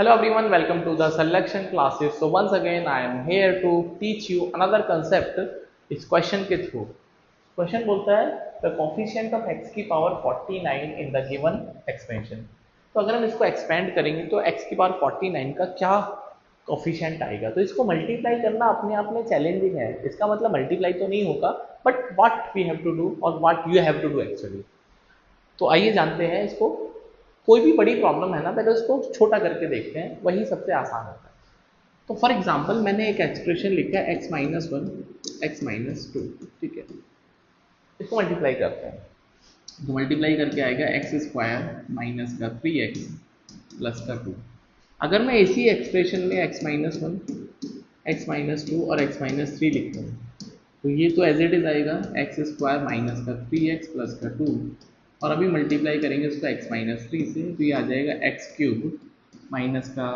Hello everyone, welcome to the selection classes. So once again I am here to teach you another concept इस question के through. Question बोलता है the coefficient of x की power 49 in the given expansion. तो अगर हम इसको expand करेंगे तो x की power 49 का क्या coefficient आएगा, तो इसको multiply करना अपने आप में challenging है. इसका मतलब multiply तो नहीं होगा, but what we have to do और what you have to do actually. तो आइए जानते हैं इसको. कोई भी बड़ी प्रॉब्लम है ना, पहले उसको छोटा करके देखते हैं, वही सबसे आसान होता है. तो फॉर एग्जांपल मैंने एक एक्सप्रेशन लिखा है x minus one X minus to, ठीक है. इसको मल्टीप्लाई करते हैं तो मल्टीप्लाई करके आएगा एक्स स्क्वायर माइनस का 3x प्लस का 2. अगर मैं इसी एक्सप्रेशन में x minus one X minus to और x माइनस थ्री लिखता हूँ तो ये तो एज इट इज आएगा एक्स स्क्वायर माइनस का 3x प्लस का 2, और अभी मल्टीप्लाई करेंगे उसको x माइनस थ्री से तो ये आ जाएगा एक्स क्यूब माइनस का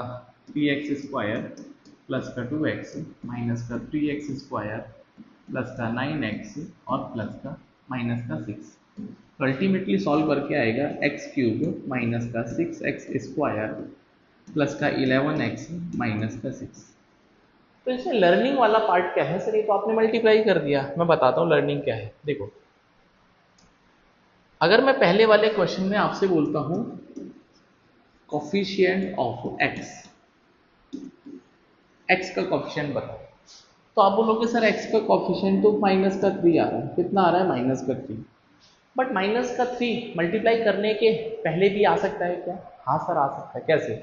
3x स्क्वायर प्लस का 2x माइनस का 3x स्क्वायर प्लस का 9x और प्लस का माइनस का 6. तो अल्टीमेटली सॉल्व करके आएगा एक्स क्यूब माइनस का 6x स्क्वायर प्लस का 11x माइनस का 6. तो इसमें लर्निंग वाला पार्ट क्या है सर? ये तो आपने मल्टीप्लाई कर दिया. मैं बताता हूँ लर्निंग क्या है. देखो, अगर मैं पहले वाले क्वेश्चन में आपसे बोलता हूं कोफिशिएंट ऑफ एक्स का कोफिशिएंट बताओ, तो आप बोलोगे सर एक्स का कोफिशिएंट तो माइनस का 3 आ रहा है. कितना आ रहा है? माइनस का 3. बट माइनस का 3 मल्टीप्लाई करने के पहले भी आ सकता है क्या? हाँ सर आ सकता है. कैसे?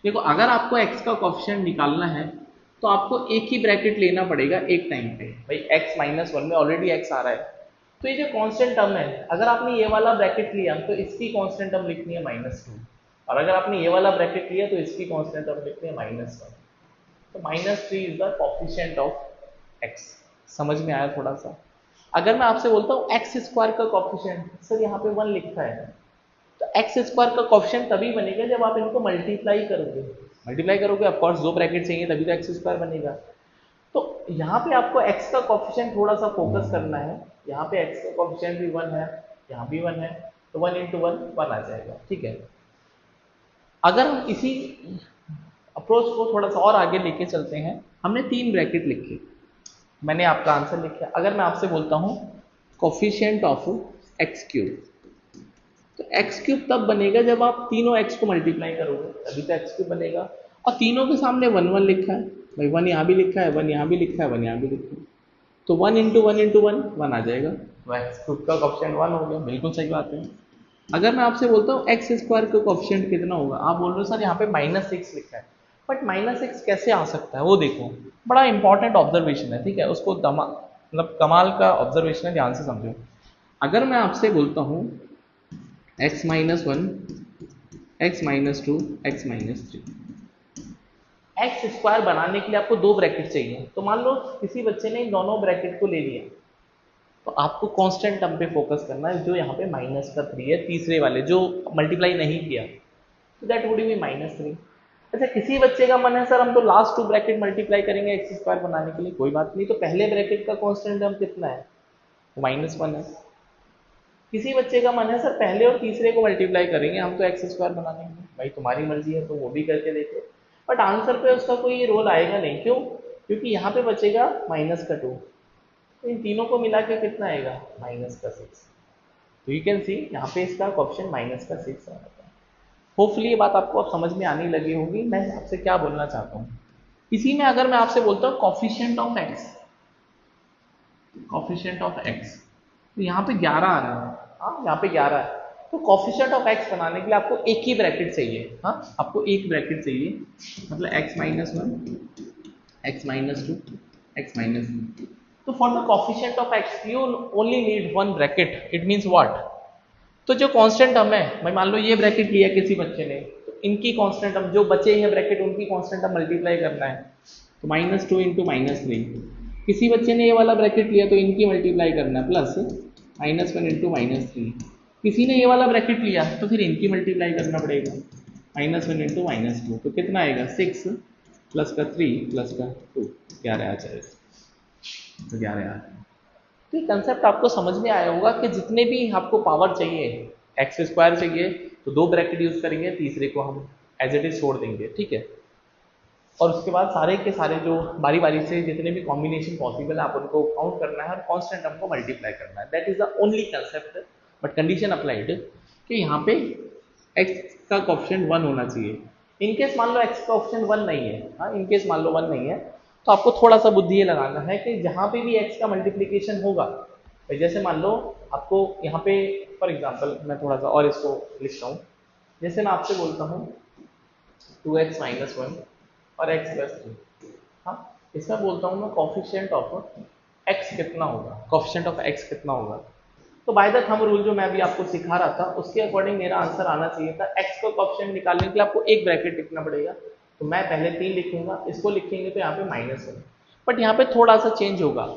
देखो, अगर आपको एक्स का कोफिशिएंट निकालना है तो आपको एक ही ब्रैकेट लेना पड़ेगा एक टाइम पे. भाई एक्स माइनस वन में ऑलरेडी एक्स आ रहा है, तो ये जो कांस्टेंट टर्म है, अगर आपने ये वाला ब्रैकेट लिया तो इसकी कांस्टेंट टर्म लिखनी है माइनस टू, और अगर आपने ये वाला ब्रैकेट लिया तो इसकी कांस्टेंट टर्म लिखनी है माइनस वन. तो minus three is the coefficient of x. समझ में आया थोड़ा सा? अगर मैं आपसे बोलता हूँ एक्स स्क्वायर का कोफिशिएंट, सर यहाँ पे वन लिखा है, तो एक्स स्क्वायर का कोफिशिएंट तभी बनेगा जब आप इनको मल्टीप्लाई करोगे ऑफकोर्स दो ब्रैकेट चाहिए तभी तो एक्स स्क्वायर बनेगा. तो यहाँ पे आपको x का कोफिशिएंट थोड़ा सा फोकस करना है. यहाँ पे x का कोफिशिएंट भी वन है, यहाँ भी वन है, तो वन इंटू वन वन आ जाएगा. ठीक है. अगर हम इसी अप्रोच को थोड़ा सा और आगे लेके चलते हैं, हमने तीन ब्रैकेट लिखे, मैंने आपका आंसर लिखा. अगर मैं आपसे बोलता हूँ कोफिशिएंट ऑफ एक्स क्यूब, तो एक्स क्यूब तब बनेगा जब आप तीनों एक्स को मल्टीप्लाई करोगे, तभी तो एक्स क्यूब बनेगा. और तीनों के सामने वन वन लिखा है, भाई वन यहाँ भी लिखा है, वन यहाँ भी लिखा है, वन यहाँ भी लिखा है, तो वन इंटू वन वन आ जाएगा. तो एक्स क्यूब का कोफिशिएंट वन हो गया. बिल्कुल सही बात है. अगर मैं आपसे बोलता हूँ एक्स स्क्वायर का कोफिशिएंट कितना होगा, आप बोल रहे हो सर यहाँ पे माइनस सिक्स लिखा है, बट माइनस सिक्स कैसे आ सकता है वो देखो. बड़ा इंपॉर्टेंट ऑब्जर्वेशन है, ठीक है, उसको मतलब कमाल का ऑब्जर्वेशन है, ध्यान से समझो. अगर मैं आपसे बोलता हूँ x minus one X minus two X minus three, x square बनाने के लिए आपको दो ब्रैकेट चाहिए. तो मान लो किसी बच्चे ने इन दोनों ब्रैकेट को ले लिया, तो आपको कांस्टेंट टर्म पे फोकस करना है जो यहाँ पे माइनस का थ्री है, तीसरे वाले जो मल्टीप्लाई नहीं किया, तो that would be minus three. अच्छा, किसी बच्चे का मन है सर हम तो लास्ट टू ब्रैकेट मल्टीप्लाई करेंगे एक्स स्क्वायर बनाने के लिए, कोई बात नहीं, तो पहले ब्रैकेट का कांस्टेंट टर्म कितना है? माइनस वन है. किसी बच्चे का मन है सर पहले और तीसरे को मल्टीप्लाई करेंगे हम तो एक्स स्क्वायर बनाने के लिए, भाई तुम्हारी मर्जी है तो वो भी करके देखो, बट आंसर पे उसका कोई रोल आएगा नहीं. क्यों? क्योंकि यहाँ पे बचेगा माइनस का टू, तो इन तीनों को मिला के कितना आएगा? माइनस का सिक्स. तो यू कैन सी यहाँ पे इसका ऑप्शन माइनस का सिक्स आ जाता है. होपफुली ये बात आपको अब समझ में आने लगी होगी मैं आपसे क्या बोलना चाहता हूँ. इसी में अगर मैं आपसे बोलता हूँ कोफिशिएंट ऑफ एक्स, तो यहाँ पे 11 आ रहा है. हाँ, यहाँ पे 11 है. तो कोफिशिएंट ऑफ एक्स बनाने के लिए आपको एक ही ब्रैकेट चाहिए. हाँ, आपको एक ब्रैकेट चाहिए, मतलब X minus one X minus two X minus three. तो for the coefficient of X you only need one bracket. It means what? तो जो कांस्टेंट टर्म है, भाई मान लो ये ब्रैकेट लिया किसी बच्चे ने, तो इनकी कांस्टेंट टर्म जो बचे हैं ब्रैकेट उनकी कांस्टेंट टर्म मल्टीप्लाई करना है, तो minus two into minus three. किसी बच्चे ने ये वाला ब्रैकेट लिया तो इनकी मल्टीप्लाई करना है, plus minus one into minus three. किसी ने ये वाला ब्रैकेट लिया तो फिर इनकी मल्टीप्लाई करना पड़ेगा, minus one into minus two. तो कितना आएगा? सिक्स प्लस का थ्री प्लस का टू, 11 आ जाएगा. तो 11 आ जाएगा. तो ये कंसेप्ट आपको समझ में आया होगा कि जितने भी आपको पावर चाहिए, एक्स स्क्वायर चाहिए तो दो ब्रैकेट यूज करेंगे, तीसरे को हम एज इट इज छोड़ देंगे, ठीक है। और उसके बाद सारे के सारे जो बारी बारी से जितने भी कॉम्बिनेशन पॉसिबल है आप उनको काउंट करना है और कांस्टेंट टर्म को मल्टीप्लाई करना है। That is the only concept, but condition applied कि यहाँ पे x का कोएफिशिएंट 1 होना चाहिए। इनकेस मान लो x का कोएफिशिएंट 1 नहीं है, हाँ इनकेस मान लो 1 नहीं है, तो आपको थोड़ा सा बुद्धि ये लगाना है कि जहाँ पे भी x का मल्टीप्लीकेशन होगा, जैसे मान लो आपको यहाँ पे फॉर एग्जाम्पल मैं थोड़ा सा और इसको लिखता हूँ, जैसे मैं आपसे बोलता हूँ 2x माइनस 1 और x प्लस 3, हाँ इसमें बोलता हूँ मैं कोएफिशिएंट ऑफ x कितना होगा, कोएफिशिएंट ऑफ x कितना होगा, तो बाय द थंब रूल जो मैं अभी आपको सिखा रहा था उसके अकॉर्डिंग मेरा आंसर आना चाहिए था। x को कोएफिशिएंट निकालने के लिए आपको एक ब्रैकेट लिखना पड़ेगा, तो मैं पहले 3 लिखूंगा, इसको लिखेंगे तो यहाँ पे माइनस है, बट यहाँ पे थोड़ा सा चेंज होगा।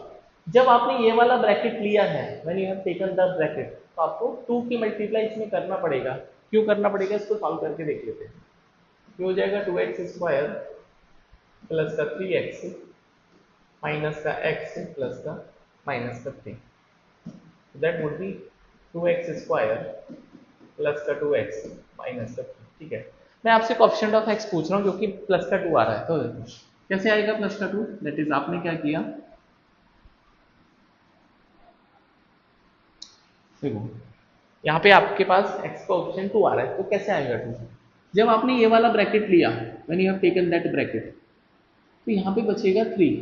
जब आपने ये वाला ब्रैकेट लिया है, when you have taken the bracket, तो आपको 2 की मल्टीप्लाई इसमें करना पड़ेगा। क्यों करना पड़ेगा, इसको सॉल्व करके देख लेते हैं। क्यों हो जाएगा 2x स्क्वायर प्लस का 3x माइनस का x प्लस का माइनस का 3, that would be 2x square plus का 2x माइनस का 3, ठीक है। मैं आपसे कोएफिशिएंट ऑफ x पूछ रहा हूँ क्योंकि प्लस का 2 आ रहा है, तो कैसे आएगा प्लस का 2, दैट इज आपने क्या किया, देखो यहाँ पे आपके पास x का ऑप्शन 2 आ रहा है, तो कैसे आएगा 2, जब आपने ये वाला ब्रैकेट लिया, when you have taken that bracket, तो यहाँ पे बचेगा 3,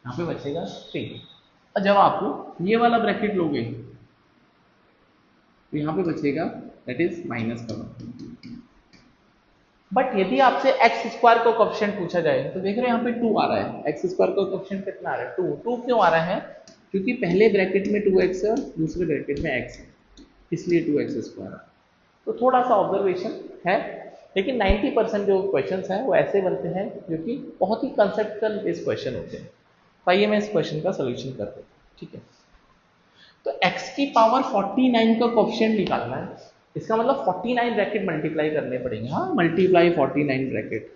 यहाँ पे बचेगा 3, और जब आप ये वाला ब्रैकेट लोगे तो यहाँ पे बचेगा दैट इज माइनस का 1। बट यदि आपसे एक्स स्क्वायर का कोएफिशिएंट पूछा जाए तो देख रहे हैं यहाँ पे 2 आ रहा है, एक्स स्क्वायर का कोएफिशिएंट कितना आ रहा है 2, 2 क्यों आ रहा है, क्योंकि पहले ब्रैकेट में 2x है और दूसरे ब्रैकेट में x है, इसलिए 2x स्क्वायर। तो थोड़ा सा ऑब्जर्वेशन है, लेकिन 90% जो क्वेश्चंस हैं वो ऐसे बनते हैं जो कि बहुत ही कंसेप्चुअल बेस्ड क्वेश्चन होते हैं। तो आइए मैं इस क्वेश्चन का सोल्यूशन कर देता हूँ, ठीक है। तो x की पावर 49 का कोएफिशिएंट निकालना है, इसका मतलब 49 ब्रैकेट मल्टीप्लाई करने पड़ेंगे, हाँ मल्टीप्लाई 49 ब्रैकेट,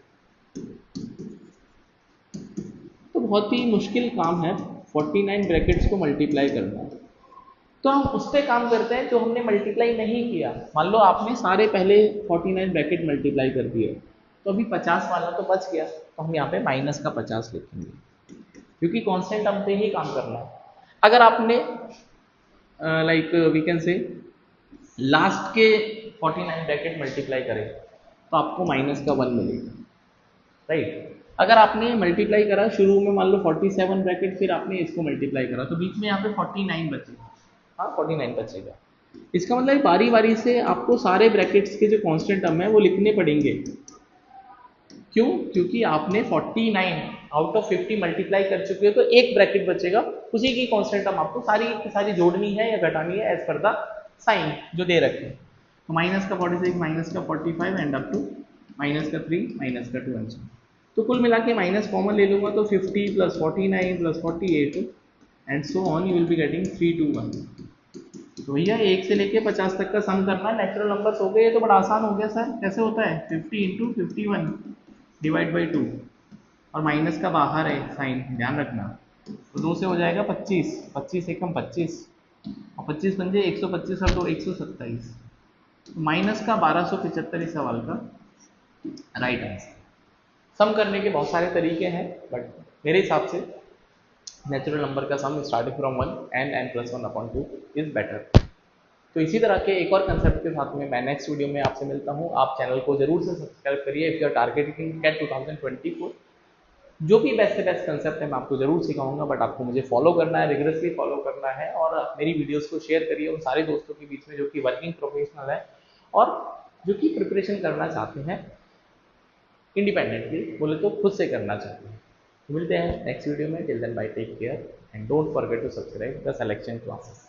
तो बहुत ही मुश्किल काम है 49 ब्रैकेट्स को मल्टीप्लाई करना। तो हम उस पर काम करते हैं जो हमने मल्टीप्लाई नहीं किया। मान लो आपने सारे पहले 49 ब्रैकेट मल्टीप्लाई कर दिए, तो अभी 50 वाला तो बच गया, तो हम यहाँ पे माइनस का 50 लिखेंगे, क्योंकि कांस्टेंट टर्म पे ही काम करना है। अगर आपने like we can say last के 49 ब्रैकेट मल्टीप्लाई करें तो आपको माइनस का 1 मिलेगा, राइट। अगर आपने मल्टीप्लाई करा शुरू में मान लो 47 ब्रैकेट, फिर आपने इसको मल्टीप्लाई करा तो बीच में यहाँ पे 49 बचेगा, हाँ 49 बचेगा। इसका मतलब बारी बारी से आपको सारे ब्रैकेट्स के जो कांस्टेंट टर्म है वो लिखने पड़ेंगे। क्यों, क्योंकि आपने 49 आउट ऑफ 50 मल्टीप्लाई कर चुके हो, तो एक ब्रैकेट बचेगा, उसी की कांस्टेंट टर्म आपको सारी की सारी जोड़नी है या घटानी है एज पर द साइन जो दे रखे हैं। तो माइनस का 46 माइनस का 45 एंड अप टू माइनस का 3 माइनस का 2 आंसर। तो कुल मिला के माइनस कॉमन ले लूंगा तो 50 plus 49 plus 48 and so on, you will be getting 321। तो भैया 1 से लेके 50 तक का सम करना है, नेचुरल नंबर्स हो गए, ये तो बड़ा आसान हो गया सर। कैसे होता है 50 इंटू 51 डिवाइड बाई 2, और माइनस का बाहर है साइन, ध्यान रखना, तो 2 से हो जाएगा 25, 25 एकम 25 और 25 पंजे 125 और 2 127, माइनस का 1275 इस सवाल का राइट आंसर। सम करने के बहुत सारे तरीके हैं, बट मेरे हिसाब से नेचुरल नंबर का sum starting from 1 and n+1/2 is better. तो इसी तरह के एक और कंसेप्ट के साथ में मैं नेक्स्ट वीडियो में आपसे मिलता हूँ। आप चैनल को जरूर से सब्सक्राइब करिए if you are targeting CAT 2024। जो भी बेस्ट से बेस्ट कंसेप्ट है मैं आपको जरूर सिखाऊंगा, बट आपको मुझे फॉलो करना है, रिगरसली फॉलो करना है, और मेरी वीडियोस को शेयर करिए उन सारे दोस्तों के बीच में जो कि वर्किंग प्रोफेशनल है और जो कि प्रिपरेशन करना चाहते हैं इंडिपेंडेंटली, बोले तो खुद से करना चाहते हैं। मिलते हैं नेक्स्ट वीडियो में, till then bye, take care and don't forget to subscribe the selection classes.